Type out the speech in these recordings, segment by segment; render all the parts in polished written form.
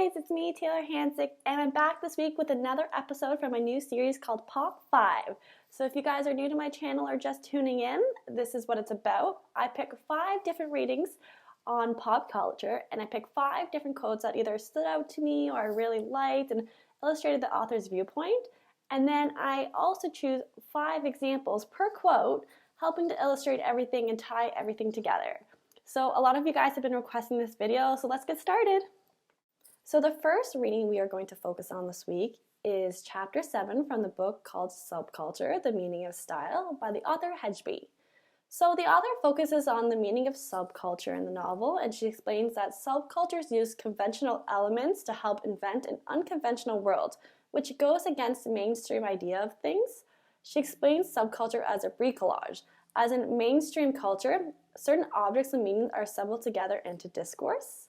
guys, it's me, Taylor Hansick, and I'm back this week with another episode from my new series called Pop 5. So if you guys are new to my channel or just tuning in, this is what it's about. I pick 5 different readings on pop culture, and I pick 5 different quotes that either stood out to me or I really liked and illustrated the author's viewpoint. And then I also choose 5 examples per quote, helping to illustrate everything and tie everything together. So a lot of you guys have been requesting this video, so let's get started. So the first reading we are going to focus on this week is Chapter 7 from the book called Subculture, The Meaning of Style by the author Hedgeby. So the author focuses on the meaning of subculture in the novel, and she explains that subcultures use conventional elements to help invent an unconventional world, which goes against the mainstream idea of things. She explains subculture as a bricolage. As in mainstream culture, certain objects and meanings are assembled together into discourse.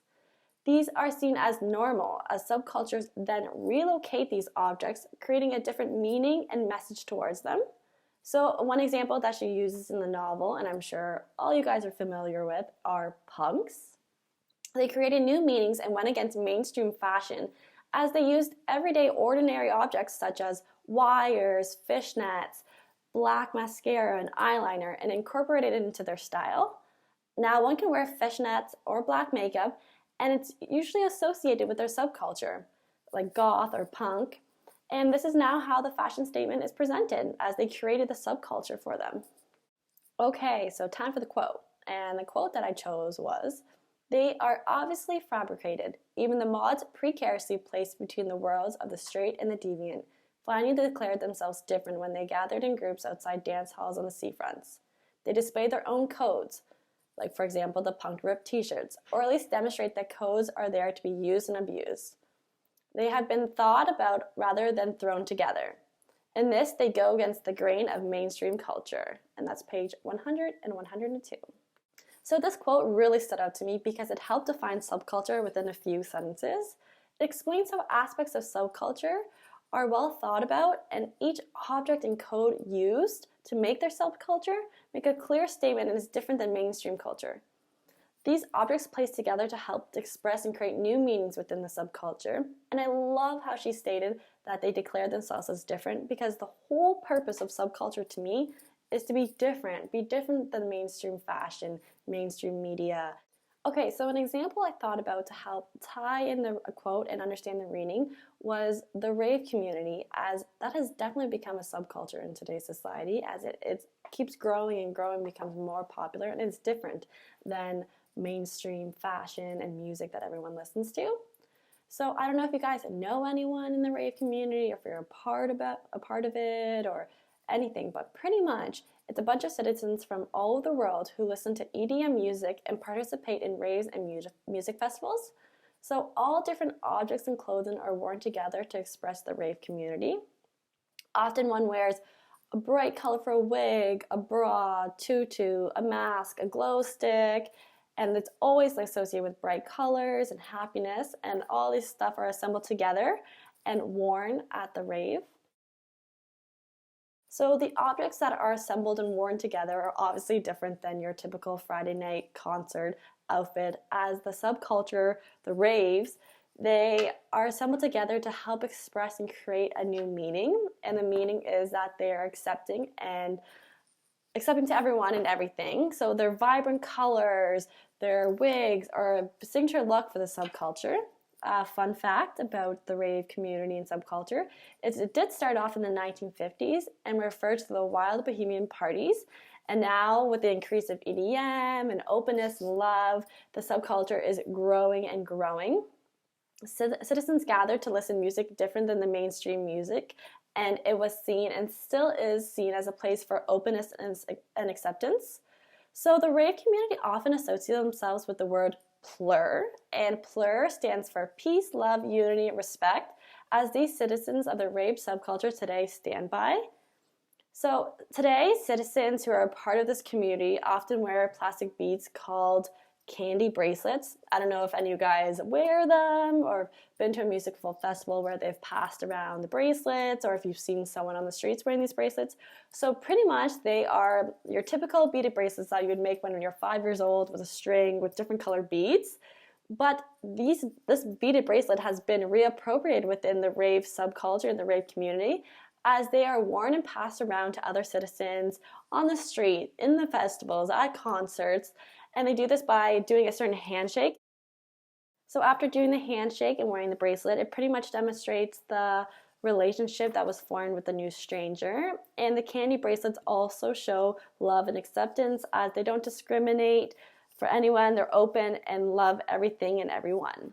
These are seen as normal, as subcultures then relocate these objects, creating a different meaning and message towards them. So one example that she uses in the novel, and I'm sure all you guys are familiar with, are punks. They created new meanings and went against mainstream fashion as they used everyday ordinary objects such as wires, fishnets, black mascara and eyeliner and incorporated it into their style. Now one can wear fishnets or black makeup, and it's usually associated with their subculture, like goth or punk. And this is now how the fashion statement is presented, as they created the subculture for them. Okay, so time for the quote. And the quote that I chose was, "They are obviously fabricated, even the mods precariously placed between the worlds of the straight and the deviant, finally declared themselves different when they gathered in groups outside dance halls on the seafronts. They displayed their own codes, like for example the punk ripped t-shirts, or at least demonstrate that codes are there to be used and abused. They have been thought about rather than thrown together. In this, they go against the grain of mainstream culture." And that's page 100 and 102. So this quote really stood out to me because it helped define subculture within a few sentences. It explains how aspects of subculture are well thought about, and each object and code used to make their subculture make a clear statement and is different than mainstream culture. These objects placed together to help express and create new meanings within the subculture, and I love how she stated that they declare themselves as different, because the whole purpose of subculture to me is to be different than mainstream fashion, mainstream media. Okay, so an example I thought about to help tie in the quote and understand the reading was the rave community, as that has definitely become a subculture in today's society, as it keeps growing and growing, becomes more popular, and it's different than mainstream fashion and music that everyone listens to. So I don't know if you guys know anyone in the rave community, or if you're a part of it or anything, but pretty much it's a bunch of citizens from all over the world who listen to EDM music and participate in raves and music festivals. So all different objects and clothing are worn together to express the rave community. Often one wears a bright colorful wig, a bra, tutu, a mask, a glow stick, and it's always associated with bright colors and happiness, and all these stuff are assembled together and worn at the rave. So the objects that are assembled and worn together are obviously different than your typical Friday night concert outfit, as the subculture, the raves, they are assembled together to help express and create a new meaning, and the meaning is that they are accepting to everyone and everything. So their vibrant colors, their wigs are a signature look for the subculture. Fun fact about the rave community and subculture is it did start off in the 1950s and referred to the wild bohemian parties. And now with the increase of EDM and openness and love, the subculture is growing and growing. Citizens gathered to listen to music different than the mainstream music, and it was seen and still is seen as a place for openness and acceptance. So the rave community often associate themselves with the word PLUR, and PLUR stands for peace, love, unity, respect, as these citizens of the rave subculture today stand by. So today, citizens who are a part of this community often wear plastic beads called candy bracelets. I don't know if any of you guys wear them or been to a musical festival where they've passed around the bracelets, or if you've seen someone on the streets wearing these bracelets. So pretty much they are your typical beaded bracelets that you would make when you're 5 years old, with a string with different colored beads. But this beaded bracelet has been reappropriated within the rave subculture and the rave community, as they are worn and passed around to other citizens on the street, in the festivals, at concerts, and they do this by doing a certain handshake. So after doing the handshake and wearing the bracelet, it pretty much demonstrates the relationship that was formed with the new stranger. And the candy bracelets also show love and acceptance, as they don't discriminate for anyone. They're open and love everything and everyone.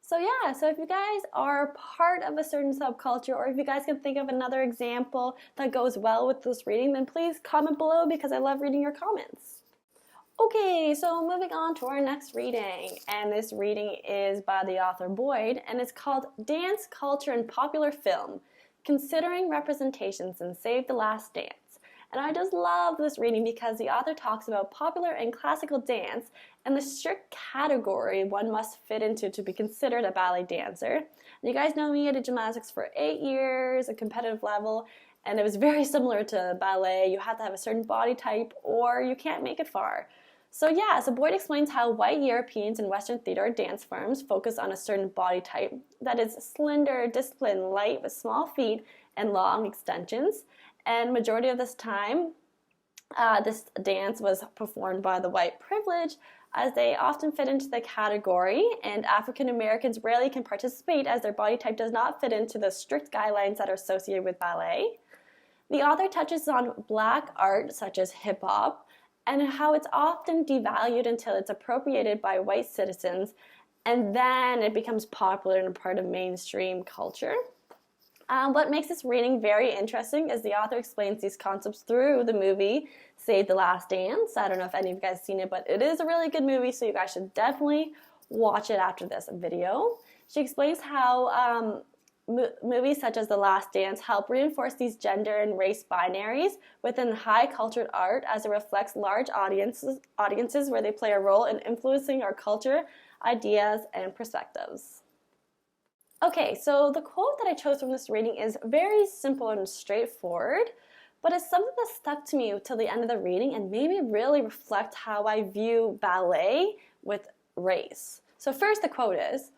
So yeah, so if you guys are part of a certain subculture, or if you guys can think of another example that goes well with this reading, then please comment below, because I love reading your comments. Okay, so moving on to our next reading, and this reading is by the author Boyd, and it's called Dance, Culture, and Popular Film, Considering Representations in Save the Last Dance. And I just love this reading because the author talks about popular and classical dance and the strict category one must fit into to be considered a ballet dancer. And you guys know me, I did gymnastics for 8 years, a competitive level, and it was very similar to ballet. You have to have a certain body type or you can't make it far. So Boyd explains how white Europeans and Western theater dance forms focus on a certain body type that is slender, disciplined, light, with small feet and long extensions. And majority of this time, this dance was performed by the white privilege, as they often fit into the category, and African Americans rarely can participate as their body type does not fit into the strict guidelines that are associated with ballet. The author touches on Black art such as hip hop, and how it's often devalued until it's appropriated by white citizens, and then it becomes popular and a part of mainstream culture. What makes this reading very interesting is the author explains these concepts through the movie Save the Last Dance. I don't know if any of you guys have seen it, but it is a really good movie, so you guys should definitely watch it after this video. She explains how movies such as The Last Dance help reinforce these gender and race binaries within high cultured art, as it reflects large audiences where they play a role in influencing our culture, ideas, and perspectives. Okay, so the quote that I chose from this reading is very simple and straightforward, but it's something that stuck to me till the end of the reading and made me really reflect how I view ballet with race. So first, the quote is,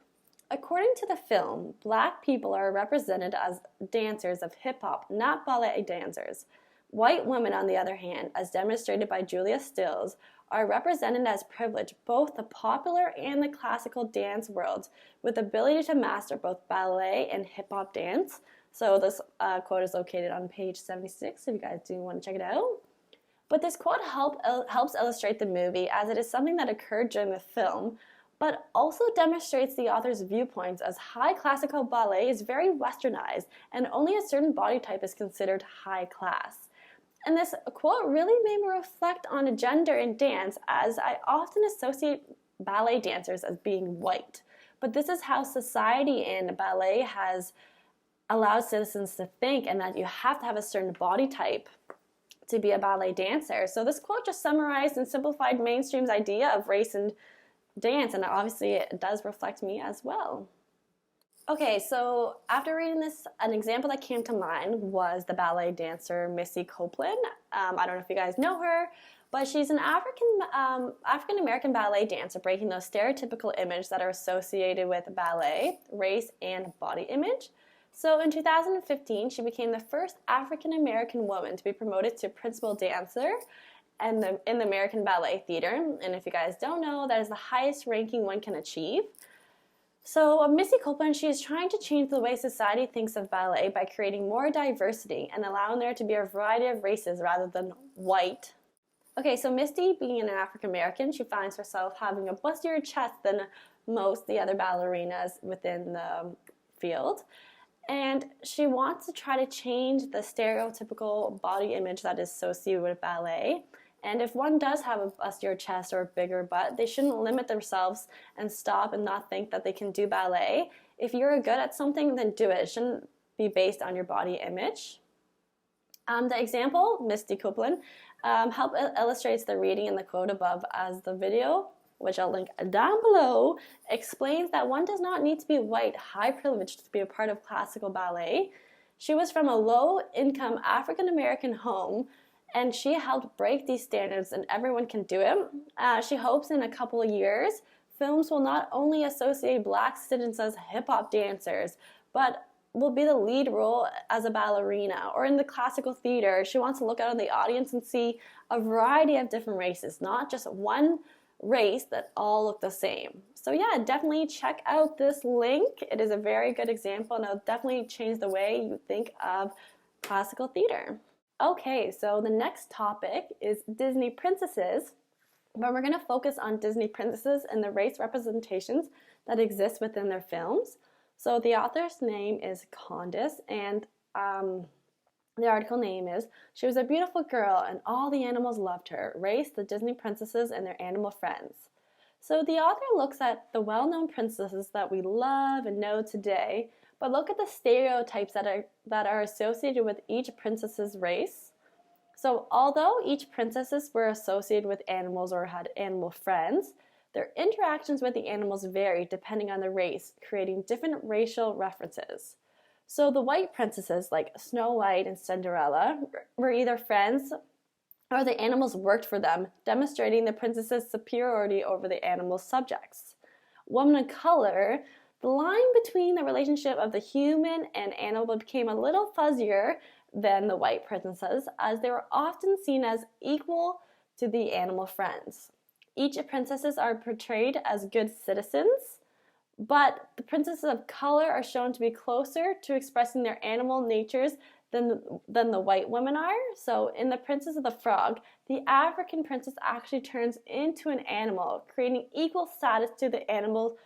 "According to the film, Black people are represented as dancers of hip-hop, not ballet dancers. White women, on the other hand, as demonstrated by Julia Stiles, are represented as privileged, both the popular and the classical dance worlds, with the ability to master both ballet and hip-hop dance." So this quote is located on page 76 if you guys do want to check it out. But this quote helps illustrate the movie, as it is something that occurred during the film, but also demonstrates the author's viewpoints, as high classical ballet is very westernized and only a certain body type is considered high class. And this quote really made me reflect on gender in dance, as I often associate ballet dancers as being white. But this is how society in ballet has allowed citizens to think, and that you have to have a certain body type to be a ballet dancer. So this quote just summarized and simplified mainstream's idea of race and dance, and obviously it does reflect me as well. Okay, so after reading this, an example that came to mind was the ballet dancer Misty Copeland. I don't know if you guys know her, but she's an African American ballet dancer, breaking those stereotypical images that are associated with ballet, race, and body image. So in 2015, she became the first African American woman to be promoted to principal dancer in the American Ballet Theater. And if you guys don't know, that is the highest ranking one can achieve. So Misty Copeland, she is trying to change the way society thinks of ballet by creating more diversity and allowing there to be a variety of races rather than white. Okay, so Misty, being an African American, she finds herself having a bustier chest than most the other ballerinas within the field. And she wants to try to change the stereotypical body image that is associated with ballet. And if one does have a bustier chest or a bigger butt, they shouldn't limit themselves and stop and not think that they can do ballet. If you're good at something, then do it. It shouldn't be based on your body image. The example, Misty Copeland, illustrates the reading in the quote above, as the video, which I'll link down below, explains that one does not need to be white, high privileged to be a part of classical ballet. She was from a low-income African-American home, and she helped break these standards, and everyone can do it. She hopes in a couple of years films will not only associate Black students as hip-hop dancers, but will be the lead role as a ballerina. Or in the classical theater, she wants to look out in the audience and see a variety of different races, not just one race that all look the same. So yeah, definitely check out this link. It is a very good example, and it'll definitely change the way you think of classical theater. Okay, so the next topic is Disney princesses, but we're going to focus on Disney princesses and the race representations that exist within their films. So the author's name is Candace, and the article name is "She was a beautiful girl and all the animals loved her. Race, the Disney princesses and their animal friends." So the author looks at the well-known princesses that we love and know today, but look at the stereotypes that are associated with each princess's race. So although each princesses were associated with animals or had animal friends, their interactions with the animals varied depending on the race, creating different racial references. So the white princesses like Snow White and Cinderella were either friends or the animals worked for them, demonstrating the princess's superiority over the animal's subjects. Women of color, the line between the relationship of the human and animal became a little fuzzier than the white princesses, as they were often seen as equal to the animal friends. Each princesses are portrayed as good citizens, but the princesses of color are shown to be closer to expressing their animal natures than the white women are. So in The Princess of the Frog, the African princess actually turns into an animal, creating equal status to the animal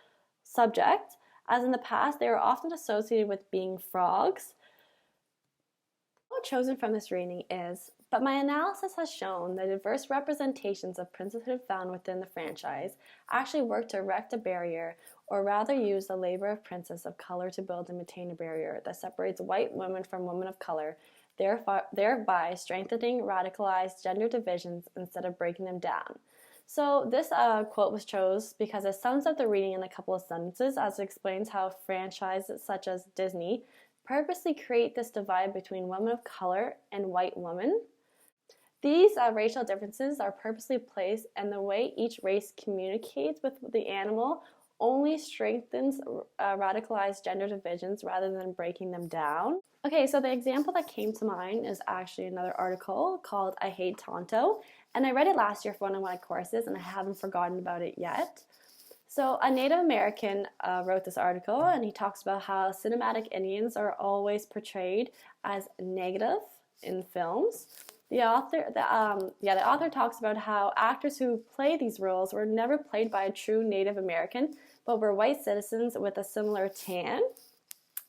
subject, as in the past they were often associated with being frogs. What chosen from this reading is, but my analysis has shown that diverse representations of princesshood found within the franchise actually work to erect a barrier, or rather use the labor of princess of color to build and maintain a barrier that separates white women from women of color, thereby strengthening radicalized gender divisions instead of breaking them down. So this quote was chosen because it sums up the reading in a couple of sentences, as it explains how franchises such as Disney purposely create this divide between women of color and white women. These racial differences are purposely placed, and the way each race communicates with the animal only strengthens radicalized gender divisions rather than breaking them down. Okay, so the example that came to mind is actually another article called "I Hate Tonto," and I read it last year for one of my courses, and I haven't forgotten about it yet. So a Native American wrote this article, and he talks about how cinematic Indians are always portrayed as negative in films. The author talks about how actors who play these roles were never played by a true Native American, but were white citizens with a similar tan.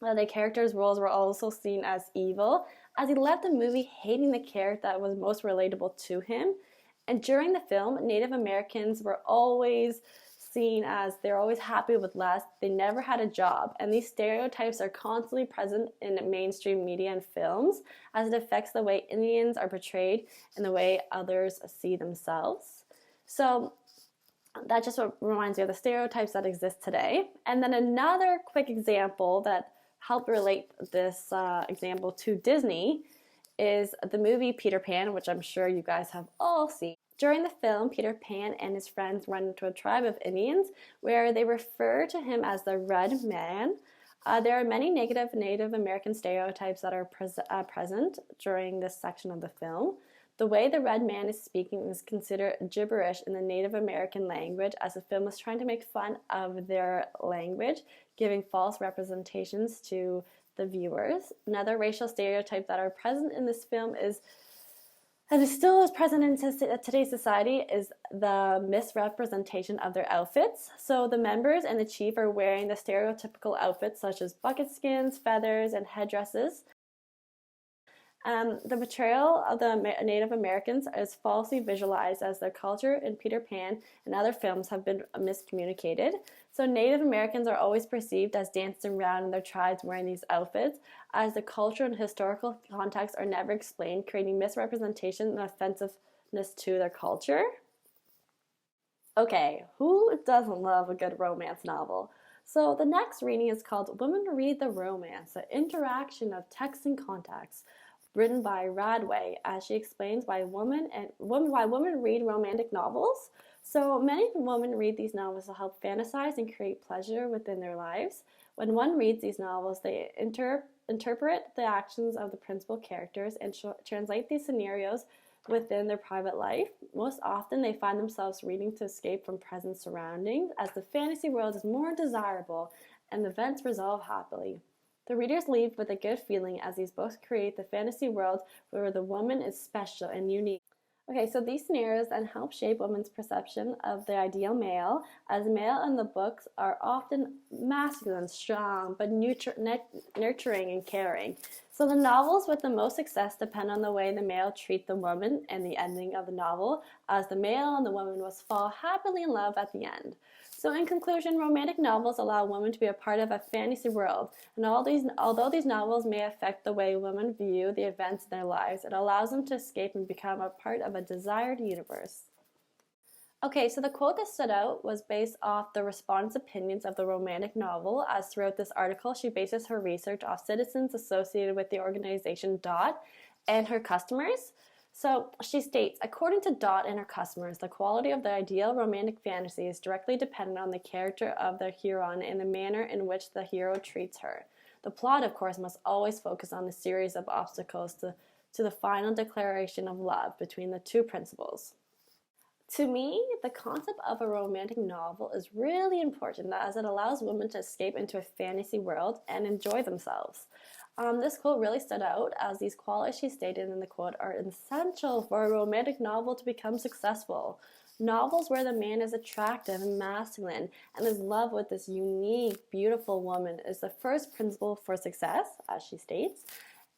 The characters' roles were also seen as evil, as he left the movie hating the character that was most relatable to him. And during the film, Native Americans were always seen as they're always happy with less, they never had a job, and these stereotypes are constantly present in mainstream media and films, as it affects the way Indians are portrayed and the way others see themselves. So that just reminds me of the stereotypes that exist today. And then another quick example that helped relate this example to Disney is the movie Peter Pan, which I'm sure you guys have all seen. During the film, Peter Pan and his friends run into a tribe of Indians where they refer to him as the Red Man. There are many negative Native American stereotypes that are present during this section of the film. The way the Red Man is speaking is considered gibberish in the Native American language, as the film is trying to make fun of their language, giving false representations to the viewers. Another racial stereotype that are present in this film is, and it still is present in today's society, is the misrepresentation of their outfits. So the members and the chief are wearing the stereotypical outfits such as bucket skins, feathers, and headdresses. The portrayal of the Native Americans is falsely visualized, as their culture in Peter Pan and other films have been miscommunicated. So Native Americans are always perceived as dancing around in their tribes wearing these outfits, as the culture and historical context are never explained, creating misrepresentation and offensiveness to their culture. Okay, who doesn't love a good romance novel? So the next reading is called Women Read the Romance, the interaction of text and context, written by Radway, as she explains why women read romantic novels. So many women read these novels to help fantasize and create pleasure within their lives. When one reads these novels, they interpret the actions of the principal characters and translate these scenarios within their private life. Most often, they find themselves reading to escape from present surroundings, as the fantasy world is more desirable and the events resolve happily. The readers leave with a good feeling, as these books create the fantasy world where the woman is special and unique. Okay, so these scenarios then help shape women's perception of the ideal male, as male in the books are often masculine, strong, but nurturing and caring. So the novels with the most success depend on the way the male treats the woman and the ending of the novel, as the male and the woman must fall happily in love at the end. So in conclusion, romantic novels allow women to be a part of a fantasy world, and although these novels may affect the way women view the events in their lives, it allows them to escape and become a part of a desired universe. Okay, so the quote that stood out was based off the respondents' opinions of the romantic novel, as throughout this article, she bases her research off citizens associated with the organization DOT and her customers. So she states, according to Dot and her customers, the quality of the ideal romantic fantasy is directly dependent on the character of the heroine and the manner in which the hero treats her. The plot, of course, must always focus on the series of obstacles to the final declaration of love between the two principals. To me, the concept of a romantic novel is really important, as it allows women to escape into a fantasy world and enjoy themselves. This quote really stood out, as these qualities she stated in the quote are essential for a romantic novel to become successful. Novels where the man is attractive and masculine and is in love with this unique, beautiful woman is the first principle for success, as she states.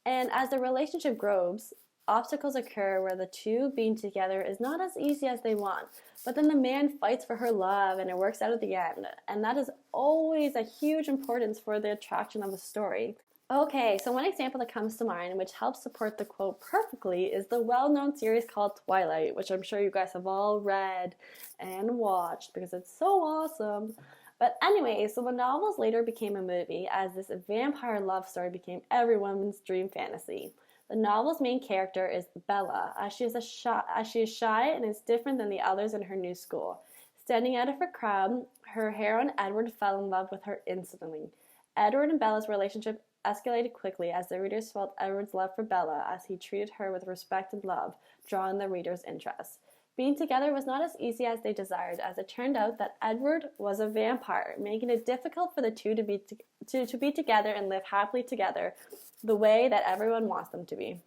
And as the relationship grows, obstacles occur where the two being together is not as easy as they want, but then the man fights for her love and it works out at the end. And that is always a huge importance for the attraction of the story. Okay, so one example that comes to mind, which helps support the quote perfectly, is the well-known series called Twilight, which I'm sure you guys have all read and watched because it's so awesome. But anyway, so the novels later became a movie, as this vampire love story became everyone's dream fantasy. The novel's main character is Bella, as she is shy and is different than the others in her new school. Standing out of her crowd, her heroine Edward fell in love with her instantly. Edward and Bella's relationship escalated quickly, as the readers felt Edward's love for Bella, as he treated her with respect and love, drawing the readers' interest. Being together was not as easy as they desired, as it turned out that Edward was a vampire, making it difficult for the two to be together and live happily together the way that everyone wants them to be.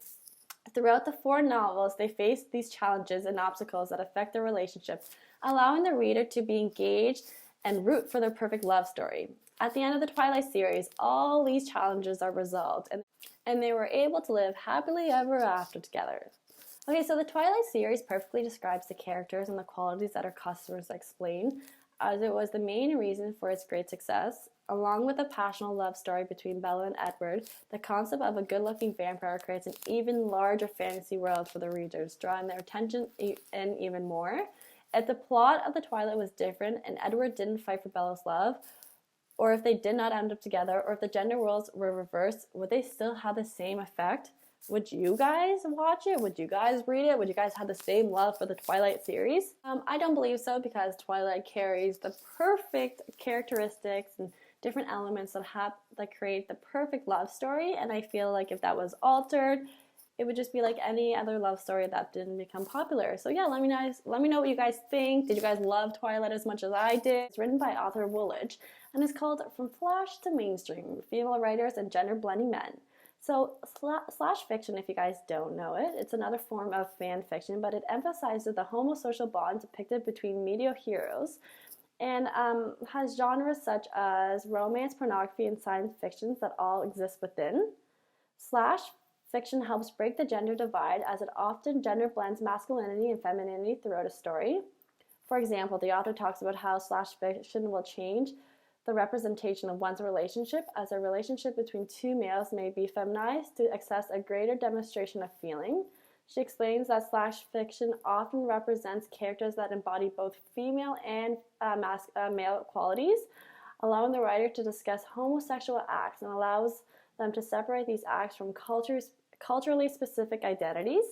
Throughout the 4 novels, they face these challenges and obstacles that affect their relationship, allowing the reader to be engaged and root for their perfect love story. At the end of the Twilight series, all these challenges are resolved, and they were able to live happily ever after together. Okay, so the Twilight series perfectly describes the characters and the qualities that our customers explain, as it was the main reason for its great success. Along with a passionate love story between Bella and Edward, the concept of a good-looking vampire creates an even larger fantasy world for the readers, drawing their attention in even more. If the plot of the Twilight was different and Edward didn't fight for Bella's love, or if they did not end up together, or if the gender roles were reversed, would they still have the same effect? Would you guys watch it? Would you guys read it? Would you guys have the same love for the Twilight series? I don't believe so, because Twilight carries the perfect characteristics and different elements that create the perfect love story, and I feel like if that was altered, it would just be like any other love story that didn't become popular. So yeah, let me know what you guys think. Did you guys love Twilight as much as I did? It's written by Arthur Woolidge and is called From Flash to Mainstream, Female Writers and Gender Blending Men. So slash fiction, if you guys don't know it, it's another form of fan fiction, but it emphasizes the homosocial bond depicted between media heroes, and has genres such as romance, pornography, and science fictions that all exist within. Slash fiction helps break the gender divide, as it often gender blends masculinity and femininity throughout a story. For example, the author talks about how slash fiction will change the representation of one's relationship, as a relationship between 2 males may be feminized to access a greater demonstration of feeling. She explains that slash fiction often represents characters that embody both female and male qualities, allowing the writer to discuss homosexual acts and allows them to separate these acts from culturally specific identities.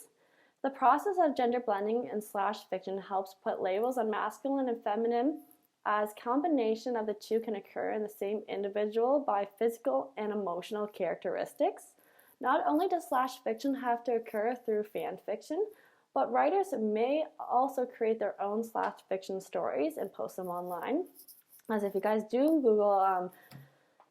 The process of gender blending in slash fiction helps put labels on masculine and feminine, as combination of the two can occur in the same individual by physical and emotional characteristics. Not only does slash fiction have to occur through fan fiction, but writers may also create their own slash fiction stories and post them online. As if you guys do Google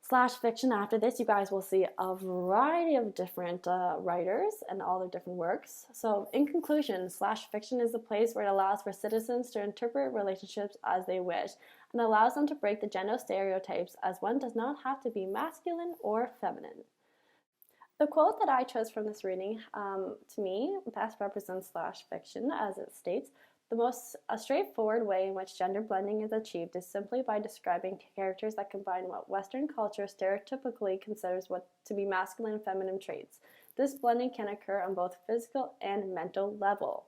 slash fiction after this, you guys will see a variety of different writers and all their different works. So in conclusion, slash fiction is a place where it allows for citizens to interpret relationships as they wish and allows them to break the gender stereotypes, as one does not have to be masculine or feminine. The quote that I chose from this reading, to me, best represents slash fiction, as it states, the most straightforward way in which gender blending is achieved is simply by describing characters that combine what Western culture stereotypically considers what to be masculine and feminine traits. This blending can occur on both physical and mental level.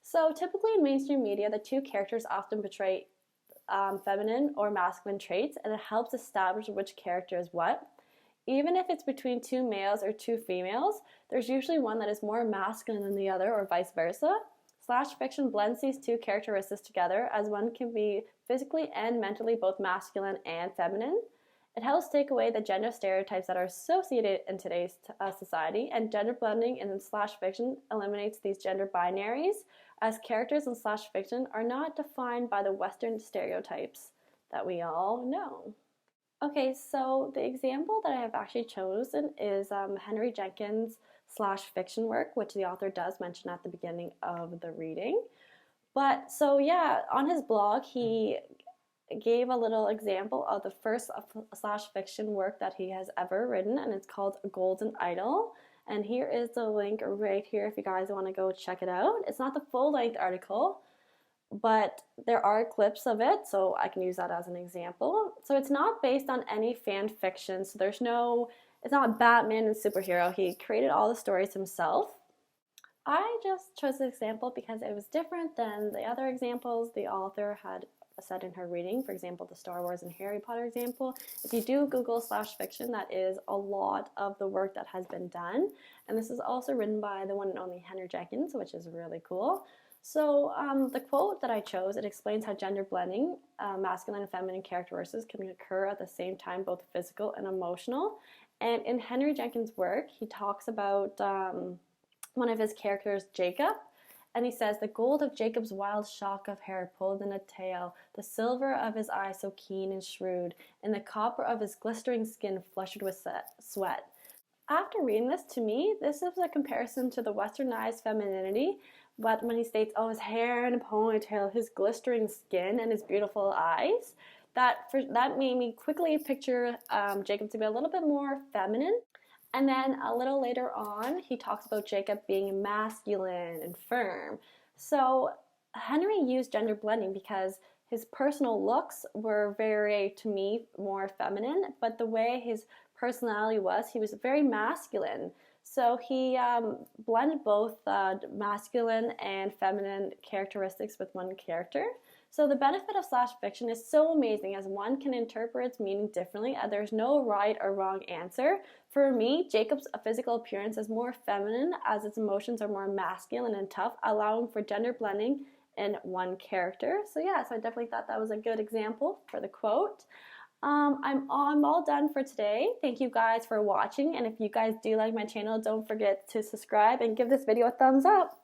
So typically in mainstream media, the two characters often portray feminine or masculine traits, and it helps establish which character is what. Even if it's between two males or two females, there's usually one that is more masculine than the other, or vice versa. Slash fiction blends these two characteristics together, as one can be physically and mentally both masculine and feminine. It helps take away the gender stereotypes that are associated in today's society, and gender blending in slash fiction eliminates these gender binaries, as characters in slash fiction are not defined by the Western stereotypes that we all know. Okay, so the example that I have actually chosen is Henry Jenkins' slash fiction work, which the author does mention at the beginning of the reading. But so yeah, on his blog, he gave a little example of the first slash fiction work that he has ever written, and it's called Golden Idol. And here is the link right here if you guys want to go check it out. It's not the full-length article, but there are clips of it, so I can use that as an example. So it's not based on any fan fiction, so it's not Batman and superhero. He created all the stories himself. I just chose this example because it was different than the other examples the author had said in her reading. For example, the Star Wars and Harry Potter example. If you do Google slash fiction, that is a lot of the work that has been done. And this is also written by the one and only Henry Jenkins, which is really cool. So the quote that I chose, it explains how gender blending, masculine and feminine characteristics can occur at the same time, both physical and emotional. And in Henry Jenkins' work, he talks about one of his characters, Jacob, and he says, the gold of Jacob's wild shock of hair pulled in a tail, the silver of his eye so keen and shrewd, and the copper of his glistering skin flushed with sweat. After reading this, to me, this is a comparison to the westernized femininity, but when he states, oh, his hair in a ponytail, his glistering skin, and his beautiful eyes, that made me quickly picture Jacob to be a little bit more feminine. And then a little later on, he talks about Jacob being masculine and firm. So Henry used gender blending because his personal looks were very, to me, more feminine, but the way his personality was, he was very masculine. So he blended both masculine and feminine characteristics with one character. So the benefit of slash fiction is so amazing, as one can interpret its meaning differently, and there's no right or wrong answer. For me, Jacob's physical appearance is more feminine, as its emotions are more masculine and tough, allowing for gender blending in one character. So yeah, so I definitely thought that was a good example for the quote. I'm all done for today. Thank you guys for watching, and if you guys do like my channel, don't forget to subscribe and give this video a thumbs up.